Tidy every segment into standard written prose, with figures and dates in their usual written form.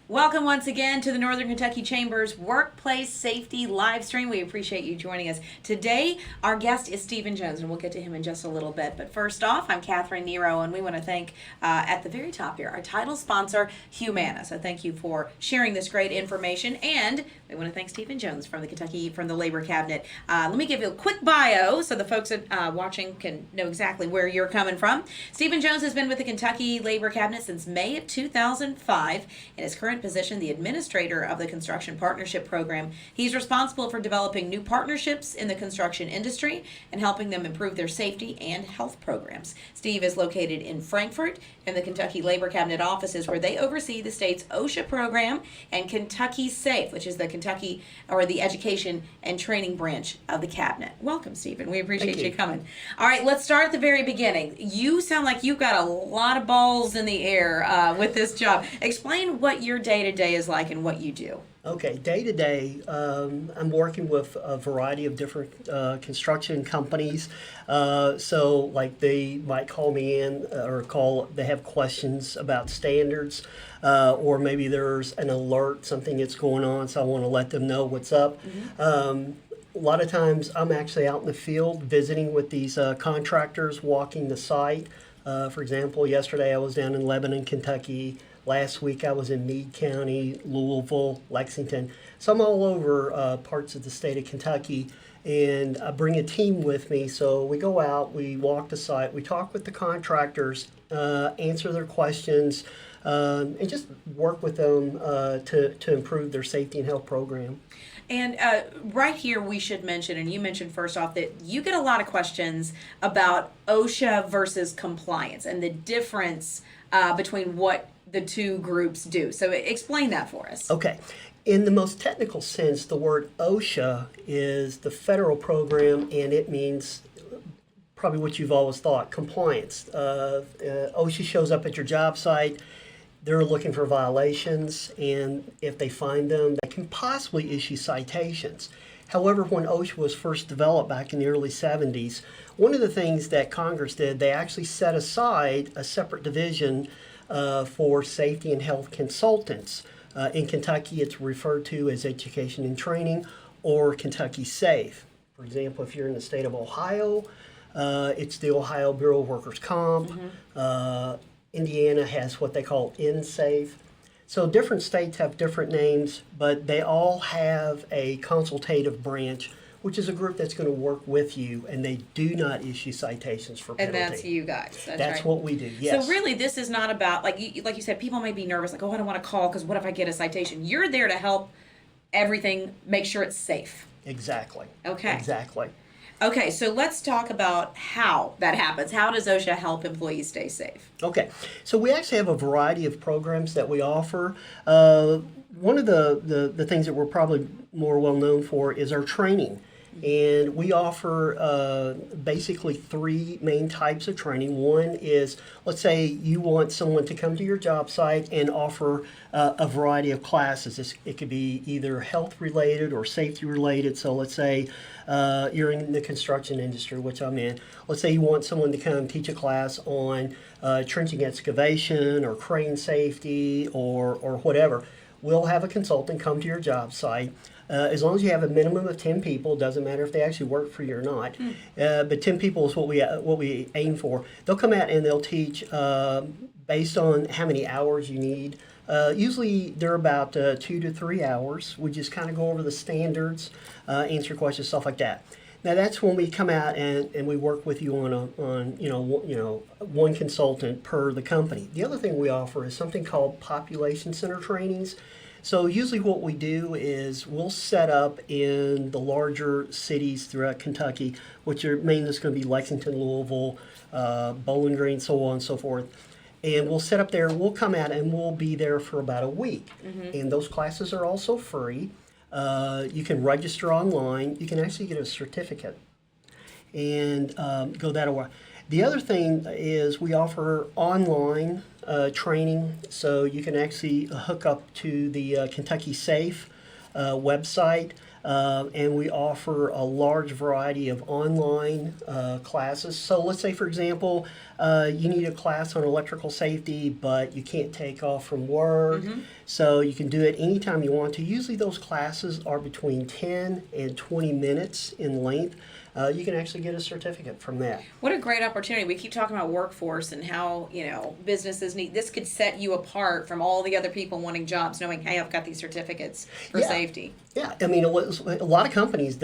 Welcome once again to the Northern Kentucky Chamber's Workplace Safety live stream. We appreciate you joining us. Today, our guest is Stephen Jones, and we'll get to him in just a little bit. But first off, I'm Catherine Nero, and we want to thank, at the very top here, our title sponsor, Humana. So thank you for sharing this great information, and we want to thank Stephen Jones from the Labor Cabinet. Let me give you a quick bio so the folks watching can know exactly where you're coming from. Stephen Jones has been with the Kentucky Labor Cabinet since May of 2005, and his current position, the administrator of the Construction Partnership Program. He's responsible for developing new partnerships in the construction industry and helping them improve their safety and health programs. Steve is located in Frankfort in the Kentucky Labor Cabinet offices, where they oversee the state's OSHA program and Kentucky SAFE, which is the Education and Training branch of the Cabinet. Welcome, Stephen. We appreciate you coming. All right, let's start at the very beginning. You sound like you've got a lot of balls in the air with this job. Explain what your day-to-day is like and what you do. Okay, day-to-day, I'm working with a variety of different construction companies. So, like, they might call me in they have questions about standards, or maybe there's an alert, something that's going on, so I want to let them know what's up. Mm-hmm. A lot of times I'm actually out in the field visiting with these contractors, walking the site. For example, yesterday I was down in Lebanon, Kentucky. Last week I was in Meade County, Louisville, Lexington. So I'm all over parts of the state of Kentucky, and I bring a team with me. So we go out, we walk the site, we talk with the contractors, answer their questions, and just work with them to improve their safety and health program. And right here, we should mention, and you mentioned first off, that you get a lot of questions about OSHA versus compliance and the difference between what the two groups do. So explain that for us. Okay. In the most technical sense, the word OSHA is the federal program, and it means probably what you've always thought, compliance. OSHA shows up at your job site. They're looking for violations, and if they find them, they can possibly issue citations. However, when OSHA was first developed back in the early 70s, one of the things that Congress did, they actually set aside a separate division for safety and health consultants. In Kentucky, it's referred to as Education and Training, or Kentucky SAFE. For example, if you're in the state of Ohio, it's the Ohio Bureau of Workers' Comp. Mm-hmm. Indiana has what they call NSAFE. So different states have different names, but they all have a consultative branch, which is a group that's going to work with you, and they do not issue citations for penalty. And that's you guys. That's right. What we do, yes. So really, this is not about, like you said, people may be nervous, like, oh, I don't want to call because what if I get a citation? You're there to help everything, make sure it's safe. Exactly. Okay. Exactly. Okay, so let's talk about how that happens. How does OSHA help employees stay safe? Okay, so we actually have a variety of programs that we offer. One of the things that we're probably more well known for is our training. And we offer basically three main types of training. One is, let's say you want someone to come to your job site and offer a variety of classes. It could be either health related or safety related. So let's say you're in the construction industry, which I'm in. Let's say you want someone to come teach a class on trenching excavation or crane safety or whatever. We'll have a consultant come to your job site. As long as you have a minimum of 10 people, doesn't matter if they actually work for you or not, but 10 people is what we aim for. They'll come out and they'll teach based on how many hours you need. Usually they're about 2 to 3 hours. We just kind of go over the standards, answer questions, stuff like that. Now that's when we come out and we work with you on one consultant per the company. The other thing we offer is something called population center trainings. So usually what we do is we'll set up in the larger cities throughout Kentucky, which are mainly going to be Lexington, Louisville, Bowling Green, so on and so forth. And we'll sit up there, we'll come out, and we'll be there for about a week. And those classes are also free. You can register online. You can actually get a certificate and go that way. The other thing is we offer online training, so you can actually hook up to the Kentucky Safe website, and we offer a large variety of online classes. So let's say, for example, you need a class on electrical safety, but you can't take off from work, so you can do it anytime you want to. Usually those classes are between 10 and 20 minutes in length. You can actually get a certificate from that. What a great opportunity. We keep talking about workforce and how, businesses need, this could set you apart from all the other people wanting jobs, knowing, hey, I've got these certificates for safety. Yeah, I mean, a lot of companies,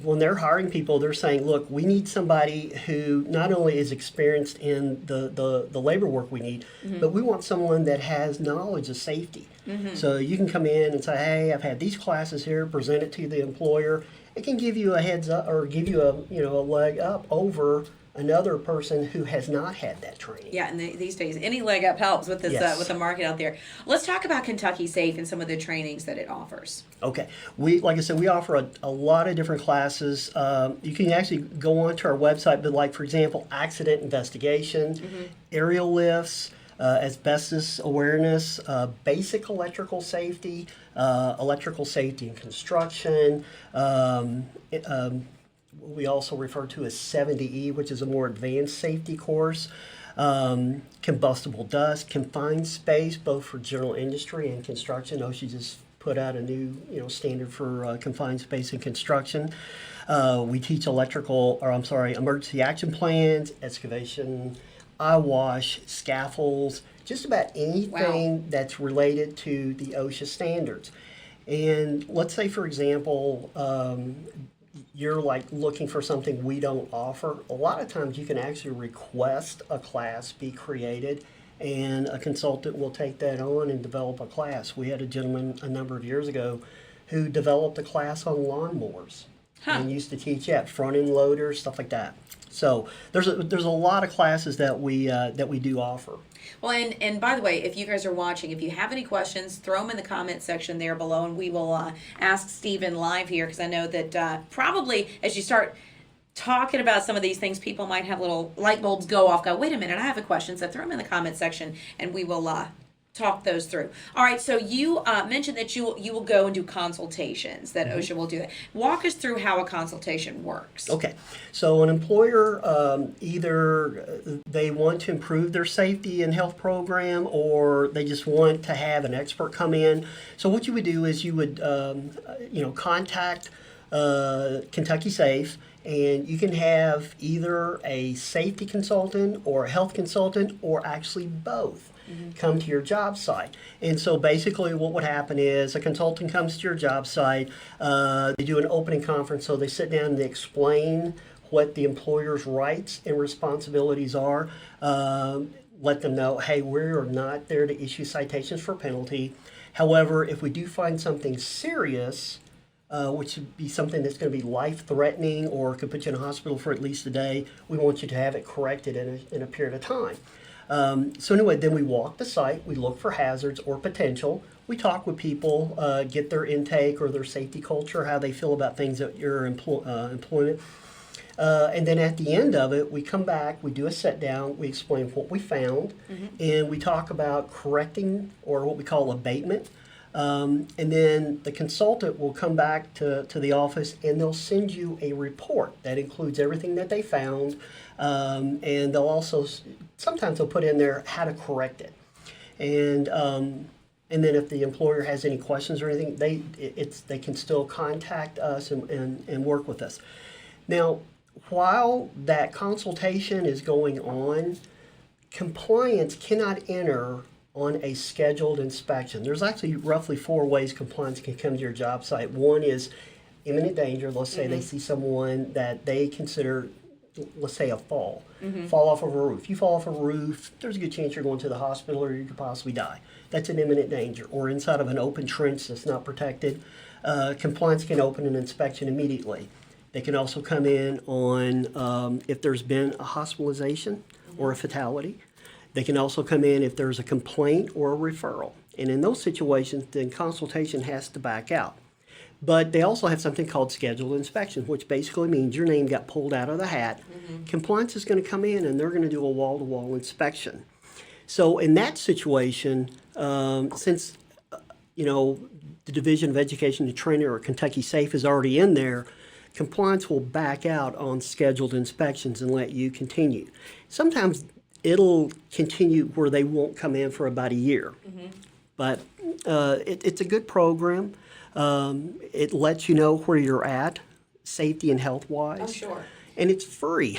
when they're hiring people, they're saying, look, we need somebody who not only is experienced in the labor work we need, but we want someone that has knowledge of safety. So you can come in and say, hey, I've had these classes here, present it to the employer. It can give you a heads up or give you a leg up over another person who has not had that training. Yeah, and these days, any leg up helps with this with the market out there. Let's talk about Kentucky Safe and some of the trainings that it offers. Okay, like I said, we offer a lot of different classes. You can actually go onto our website, but like for example, accident investigation, aerial lifts, asbestos awareness, basic electrical safety in construction. We also refer to as 70E, which is a more advanced safety course. Combustible dust, confined space, both for general industry and construction. OSHA just put out a new standard for confined space in construction. We teach emergency action plans, excavation, eyewash, scaffolds, just about anything that's related to the OSHA standards. And let's say, for example, you're like looking for something we don't offer. A lot of times you can actually request a class be created, and a consultant will take that on and develop a class. We had a gentleman a number of years ago who developed a class on lawnmowers and used to teach front end loaders, stuff like that. So there's a lot of classes that we do offer. Well, and by the way, if you guys are watching, if you have any questions, throw them in the comment section there below, and we will ask Stephen live here, because I know that probably as you start talking about some of these things, people might have little light bulbs go off. Go, wait a minute, I have a question. So throw them in the comment section, and we will talk those through. All right, so you mentioned that you will go and do consultations, that OSHA will do that. Walk us through how a consultation works. Okay, so an employer, either they want to improve their safety and health program, or they just want to have an expert come in. So what you would do is you would contact Kentucky Safe, and you can have either a safety consultant or a health consultant, or actually both come to your job site. And so basically what would happen is a consultant comes to your job site, they do an opening conference, so they sit down and they explain what the employer's rights and responsibilities are, let them know, hey, we're not there to issue citations for penalty. However, if we do find something serious, which would be something that's going to be life-threatening or could put you in a hospital for at least a day, we want you to have it corrected in a period of time. So anyway, then we walk the site, we look for hazards or potential, we talk with people, get their intake or their safety culture, how they feel about things at your employment. And then at the end of it, we come back, we do a sit down, we explain what we found, and we talk about correcting, or what we call abatement. And then the consultant will come back to the office, and they'll send you a report that includes everything that they found, and they'll also, sometimes they'll put in there how to correct it. And then if the employer has any questions or anything, they can still contact us and work with us. Now, while that consultation is going on, compliance cannot enter on a scheduled inspection. There's actually roughly 4 ways compliance can come to your job site. One is imminent danger. Let's say they see someone that they consider, let's say, a fall off of a roof. You fall off a roof, there's a good chance you're going to the hospital, or you could possibly die. That's an imminent danger. Or inside of an open trench that's not protected, compliance can open an inspection immediately. They can also come in on if there's been a hospitalization or a fatality. They can also come in if there's a complaint or a referral. And in those situations, then consultation has to back out. But they also have something called scheduled inspection, which basically means your name got pulled out of the hat. Compliance is going to come in and they're going to do a wall-to-wall inspection. So in that situation, since the Division of Education and Training, or Kentucky SAFE, is already in there, compliance will back out on scheduled inspections and let you continue. Sometimes it'll continue where they won't come in for about a year. But it's a good program. It lets you know where you're at, safety and health-wise. Oh, sure. And it's free.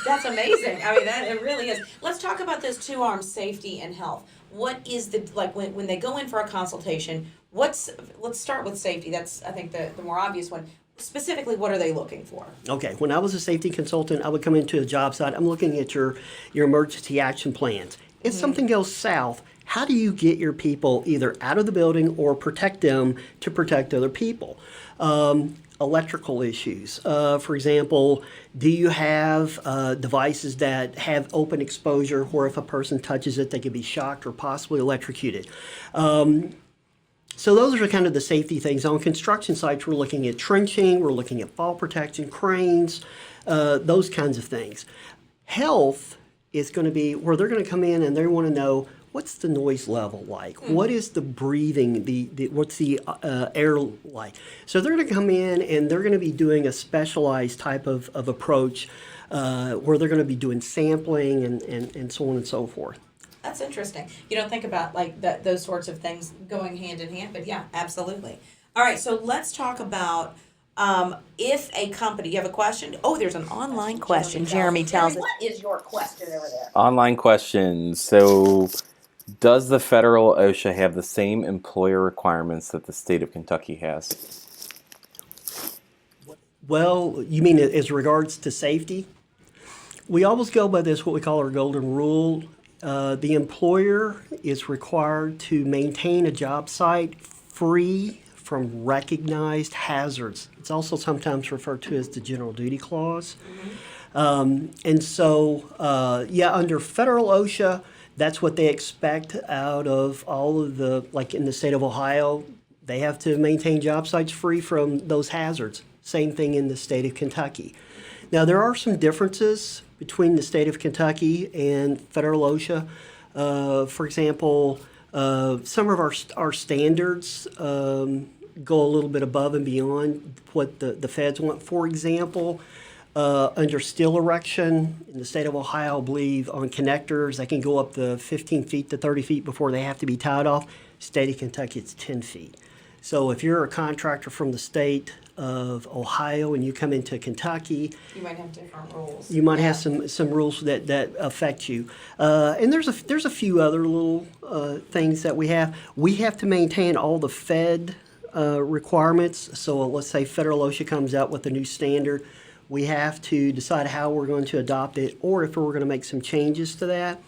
That's amazing. I mean, it really is. Let's talk about those two arms, safety and health. What is when they go in for a consultation, let's start with safety. That's, I think, the more obvious one. Specifically, what are they looking for? Okay, when I was a safety consultant, I would come into a job site. I'm looking at your emergency action plans. If something goes south, how do you get your people either out of the building or protect them to protect other people? Electrical issues. For example, do you have devices that have open exposure where if a person touches it, they could be shocked or possibly electrocuted? So those are kind of the safety things. On construction sites, we're looking at trenching, we're looking at fall protection, cranes, those kinds of things. Health is going to be where they're going to come in and they want to know, what's the noise level like? What is the breathing? What's the air like? So they're going to come in and they're going to be doing a specialized type of approach where they're going to be doing sampling and so on and so forth. That's interesting. You don't think about those sorts of things going hand in hand, but yeah, absolutely. All right, so let's talk about if a company, you have a question? Oh, there's an online question. Jeremy tells us. What is your question over there? Online questions. So, does the federal OSHA have the same employer requirements that the state of Kentucky has? Well, you mean as regards to safety? We always go by this, what we call our golden rule. The employer is required to maintain a job site free from recognized hazards. It's also sometimes referred to as the general duty clause. And so, under federal OSHA, that's what they expect out of all of like in the state of Ohio, they have to maintain job sites free from those hazards. Same thing in the state of Kentucky. Now, there are some differences between the state of Kentucky and federal OSHA. For example, some of our standards go a little bit above and beyond what the feds want. For example, under steel erection in the state of Ohio, I believe on connectors, they can go up to 15 feet to 30 feet before they have to be tied off. State of Kentucky, it's 10 feet. So if you're a contractor from the state of Ohio and you come into Kentucky, you might have different rules. You might have some rules that affect you. And there's a few other little things that we have. We have to maintain all the Fed requirements. So let's say federal OSHA comes out with a new standard. We have to decide how we're going to adopt it or if we're going to make some changes to that.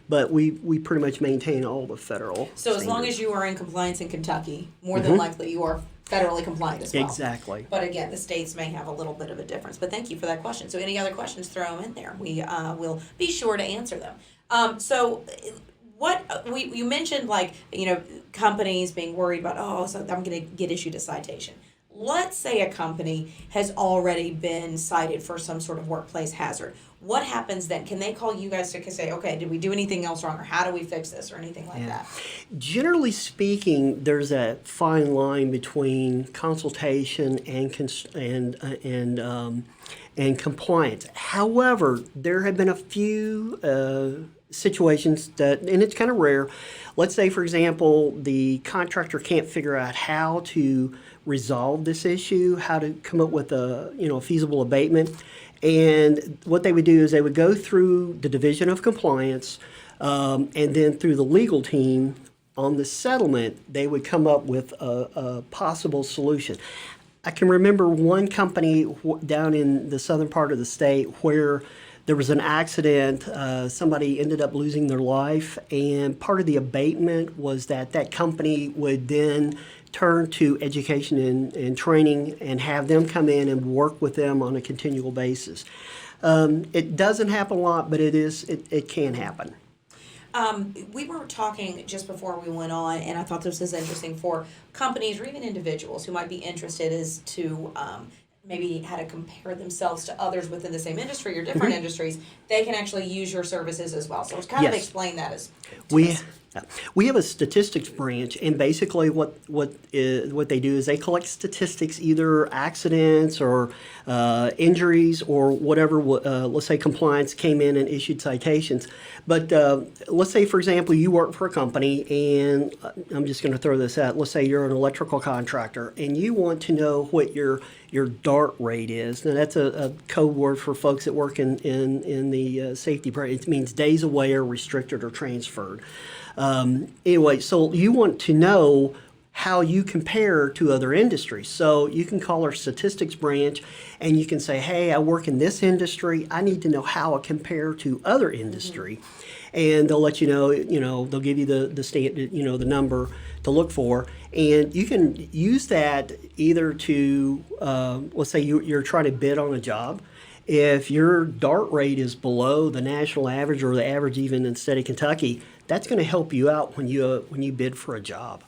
But we pretty much maintain all the federal So as long as you are in compliance in Kentucky, more than likely you are federally compliant as well. Exactly. But again, the states may have a little bit of a difference. But thank you for that question. So any other questions, throw them in there. We will be sure to answer them. So what you mentioned, companies being worried about, so I'm going to get issued a citation. Let's say a company has already been cited for some sort of workplace hazard. What happens then? Can they call you guys to say, okay, did we do anything else wrong, or how do we fix this, or anything like that? Generally speaking, there's a fine line between consultation and compliance. However, there have been a few situations that, and it's kind of rare. Let's say, for example, the contractor can't figure out how to resolve this issue, how to come up with a feasible abatement. And what they would do is they would go through the Division of Compliance, and then through the legal team on the settlement, they would come up with a possible solution. I can remember one company down in the southern part of the state where there was an accident. Somebody ended up losing their life, and part of the abatement was that company would then turn to education and training and have them come in and work with them on a continual basis. It doesn't happen a lot, but it can happen. We were talking just before we went on, and I thought this was interesting for companies or even individuals who might be interested as to maybe how to compare themselves to others within the same industry or different industries. They can actually use your services as well. So kind of Yes. explain that as We we have a statistics branch, and basically what they do is they collect statistics, either accidents or injuries or whatever. Let's say compliance came in and issued citations, but let's say, for example, you work for a company, and I'm just going to throw this out. Let's say you're an electrical contractor, and you want to know what your DART rate is. Now that's a code word for folks that work in the safety branch. It means days away or restricted or transferred. Anyway, so you want to know how you compare to other industries. So you can call our statistics branch and you can say, hey, I work in this industry. I need to know how I compare to other industry. And they'll let you know, they'll give you the standard, the number to look for. And you can use that either to, let's say you're trying to bid on a job. If your DART rate is below the national average or the average even in the state of Kentucky, that's going to help you out when you bid for a job.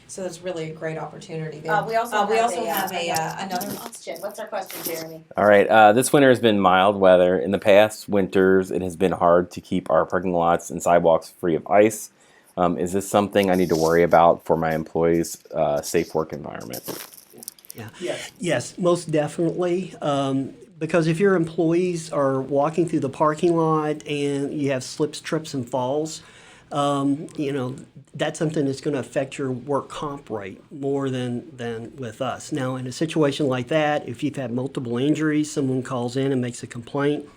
So that's really a great opportunity there. We also have another question. What's our question, Jeremy? All right. This winter has been mild weather. In the past winters, it has been hard to keep our parking lots and sidewalks free of ice. Is this something I need to worry about for my employees' safe work environment? Yeah. Yes, most definitely. Because if your employees are walking through the parking lot and you have slips, trips, and falls, that's something that's going to affect your work comp rate more than with us. Now, in a situation like that, if you've had multiple injuries, someone calls in and makes a complaint,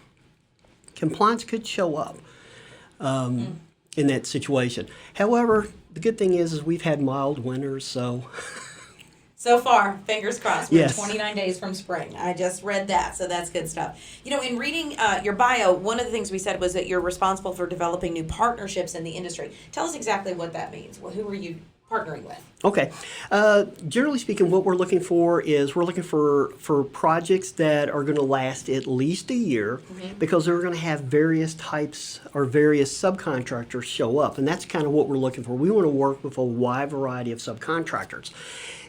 compliance could show up in that situation. However, the good thing is we've had mild winters, so... So far, fingers crossed. We're Yes. 29 days from spring. I just read that, so that's good stuff. In reading your bio, one of the things we said was that you're responsible for developing new partnerships in the industry. Tell us exactly what that means. Well, who are you partnering with? Okay. Generally speaking, what we're looking for is we're looking for projects that are going to last at least a year because they're going to have various types or various subcontractors show up. And that's kind of what we're looking for. We want to work with a wide variety of subcontractors.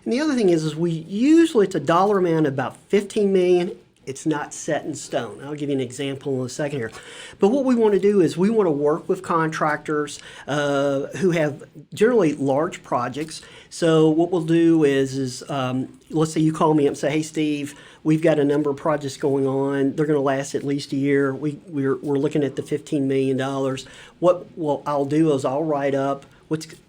And the other thing is we usually, it's a dollar amount of about $15 million. It's not set in stone. I'll give you an example in a second here. But what we want to do is we want to work with contractors who have generally large projects. So what we'll do is let's say you call me up and say, hey, Steve, we've got a number of projects going on. They're going to last at least a year. We're looking at the $15 million. What I'll do is I'll write up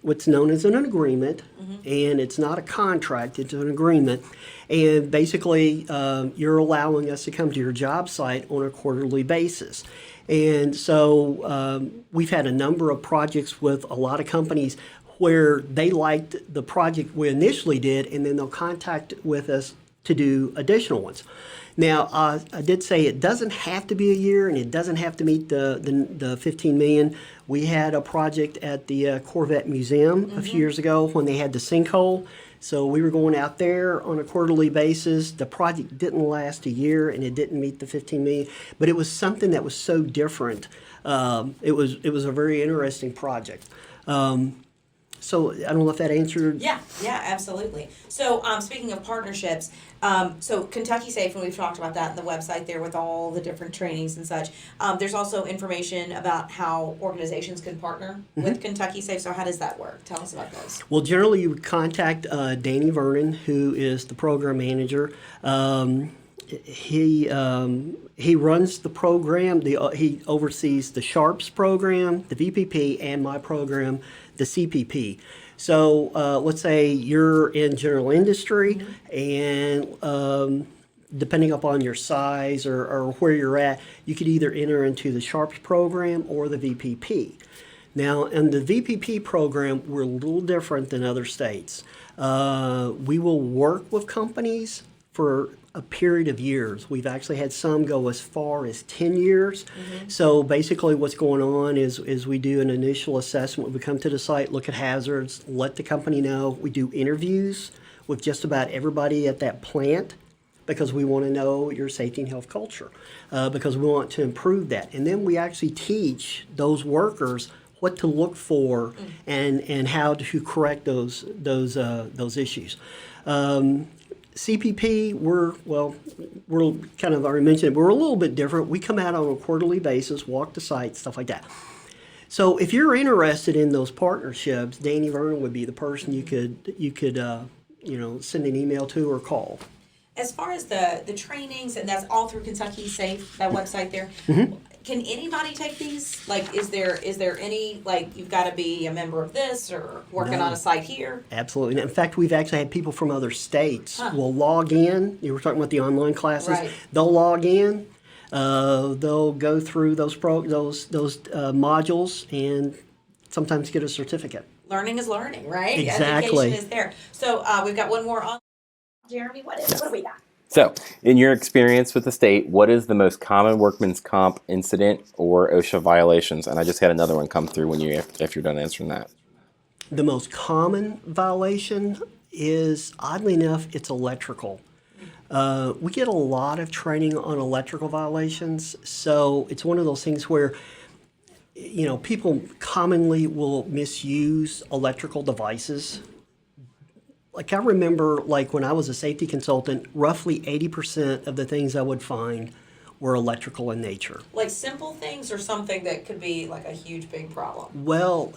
what's known as an agreement, and it's not a contract, it's an agreement. And basically, you're allowing us to come to your job site on a quarterly basis. And so we've had a number of projects with a lot of companies where they liked the project we initially did, and then they'll contact with us to do additional ones. Now, I did say it doesn't have to be a year, and it doesn't have to meet the 15 million. We had a project at the Corvette Museum a few years ago when they had the sinkhole. So we were going out there on a quarterly basis. The project didn't last a year, and it didn't meet the 15 million. But it was something that was so different. It was a very interesting project. So I don't know if that answered. Yeah, absolutely. So speaking of partnerships, so Kentucky Safe, and we've talked about that in the website there with all the different trainings and such. There's also information about how organizations can partner with Kentucky Safe. So how does that work? Tell us about those. Well, generally you would contact Danny Vernon, who is the program manager. He runs the program. He oversees the SHARPS program, the VPP, and my program, the CPP. So let's say you're in general industry, and depending upon your size or where you're at, you could either enter into the SHARPS program or the VPP. Now, in the VPP program, we're a little different than other states. We will work with companies for a period of years. We've actually had some go as far as 10 years. So basically what's going on is we do an initial assessment. We come to the site, look at hazards, let the company know. We do interviews with just about everybody at that plant because we want to know your safety and health culture because we want to improve that. And then we actually teach those workers what to look for and how to correct those issues. CPP, we're kind of already mentioned it, but we're a little bit different. We come out on a quarterly basis, walk the site, stuff like that. So if you're interested in those partnerships, Danny Vernon would be the person you could send an email to or call. As far as the trainings, and that's all through Kentucky Safe, that website there. Can anybody take these? Like, is there any, like, you've got to be a member of this or working on a site here? Absolutely. In fact, we've actually had people from other states will log in. You were talking about the online classes. Right. They'll log in. They'll go through those modules and sometimes get a certificate. Learning is learning, right? Exactly. Education is there. So we've got one more on. Jeremy, what do we got? So, in your experience with the state, what is the most common workman's comp incident or OSHA violations? And I just had another one come through if you're done answering that. The most common violation is, oddly enough, it's electrical. We get a lot of training on electrical violations, so it's one of those things where people commonly will misuse electrical devices. Like, I remember, like, when I was a safety consultant, roughly 80% of the things I would find were electrical in nature. Like simple things or something that could be like a huge, big problem? Well,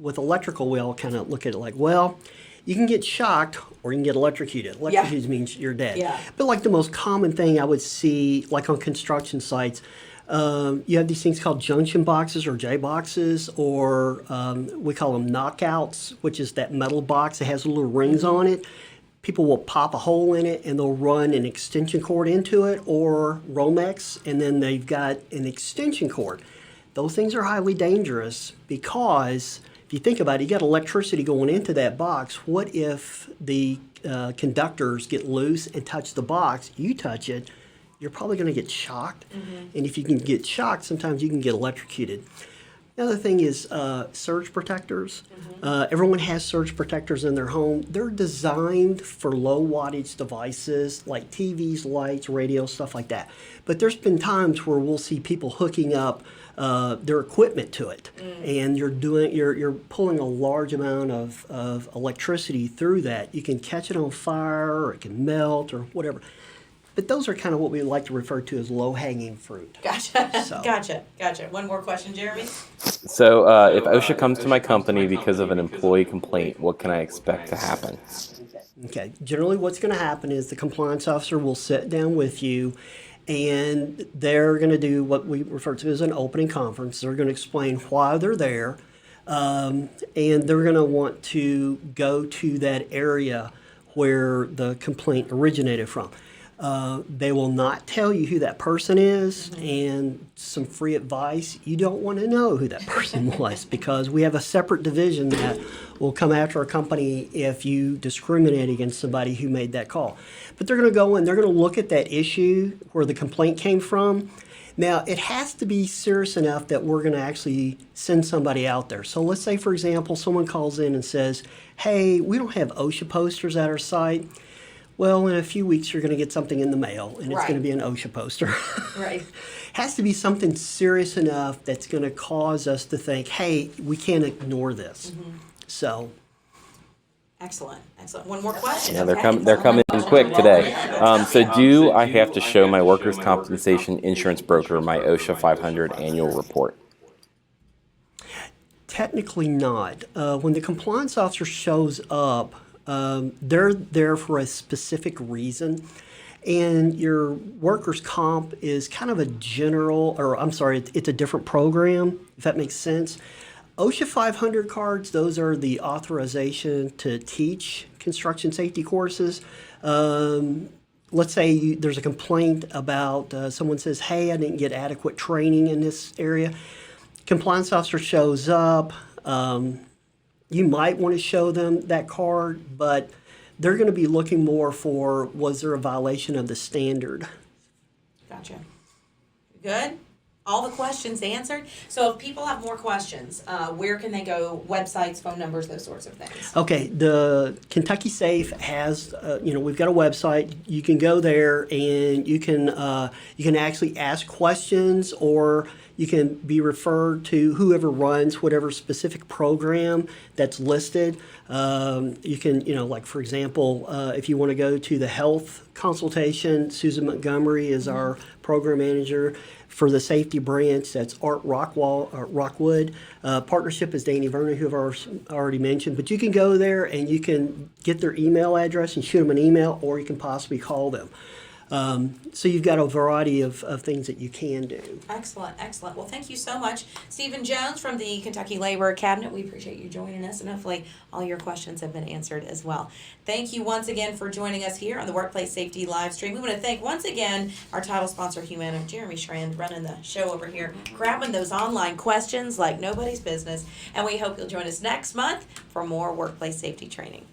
with electrical, we all kind of look at it like, well, you can get shocked or you can get electrocuted. Electrocuted means you're dead. Yeah. But like the most common thing I would see, like on construction sites, you have these things called junction boxes or J boxes, or we call them knockouts, which is that metal box that has little rings on it. People will pop a hole in it and they'll run an extension cord into it or Romex, and then they've got an extension cord. Those things are highly dangerous because if you think about it, you got electricity going into that box. What if the conductors get loose and touch the box? You touch it, you're probably going to get shocked. And if you can get shocked, sometimes you can get electrocuted. Another thing is surge protectors. Everyone has surge protectors in their home. They're designed for low wattage devices like TVs, lights, radio, stuff like that. But there's been times where we'll see people hooking up their equipment to it, and you're pulling a large amount of electricity through that. You can catch it on fire, or it can melt, or whatever. But those are kind of what we like to refer to as low-hanging fruit. Gotcha. So. Gotcha. One more question, Jeremy? So, if OSHA comes to my company because of an employee complaint, what can I expect to happen? Okay. Generally, what's going to happen is the compliance officer will sit down with you, and they're going to do what we refer to as an opening conference. They're going to explain why they're there, and they're going to want to go to that area where the complaint originated from. They will not tell you who that person is, and some free advice, you don't want to know who that person was, because we have a separate division that will come after a company if you discriminate against somebody who made that call. But they're going to go in, they're going to look at that issue where the complaint came from. Now, it has to be serious enough that we're going to actually send somebody out there. So let's say, for example, someone calls in and says, hey, we don't have OSHA posters at our site. Well, in a few weeks, you're going to get something in the mail, and it's Right. going to be an OSHA poster. Right. Has to be something serious enough that's going to cause us to think, hey, we can't ignore this. So, Excellent. One more question. Yeah, okay? they're coming in quick today. So, do I have to show my workers' compensation insurance broker my OSHA 500 annual report? technically not. When the compliance officer shows up, they're there for a specific reason. And your workers' comp is kind of a general, or I'm sorry, it's a different program, if that makes sense. OSHA 500 cards, those are the authorization to teach construction safety courses. Let's say there's a complaint about someone says, hey, I didn't get adequate training in this area. Compliance officer shows up. You might want to show them that card, but they're going to be looking more for, was there a violation of the standard? Gotcha. Good. All the questions answered. So if people have more questions, where can they go? Websites, phone numbers, those sorts of things. Okay, the Kentucky Safe has, we've got a website. You can go there and you can actually ask questions, or you can be referred to whoever runs whatever specific program that's listed. You can, like for example, if you want to go to the health consultation, Susan Montgomery is our program manager. For the safety branch, that's Art Rockwood. Partnership is Danny Vernon, who I've already mentioned. But you can go there and you can get their email address and shoot them an email, or you can possibly call them. So you've got a variety of things that you can do. Excellent, excellent. Well, thank you so much, Stephen Jones from the Kentucky Labor Cabinet. We appreciate you joining us, and hopefully all your questions have been answered as well. Thank you once again for joining us here on the Workplace Safety live stream. We want to thank once again our title sponsor, Humana, Jeremy Schrand, running the show over here, grabbing those online questions like nobody's business. And we hope you'll join us next month for more workplace safety training.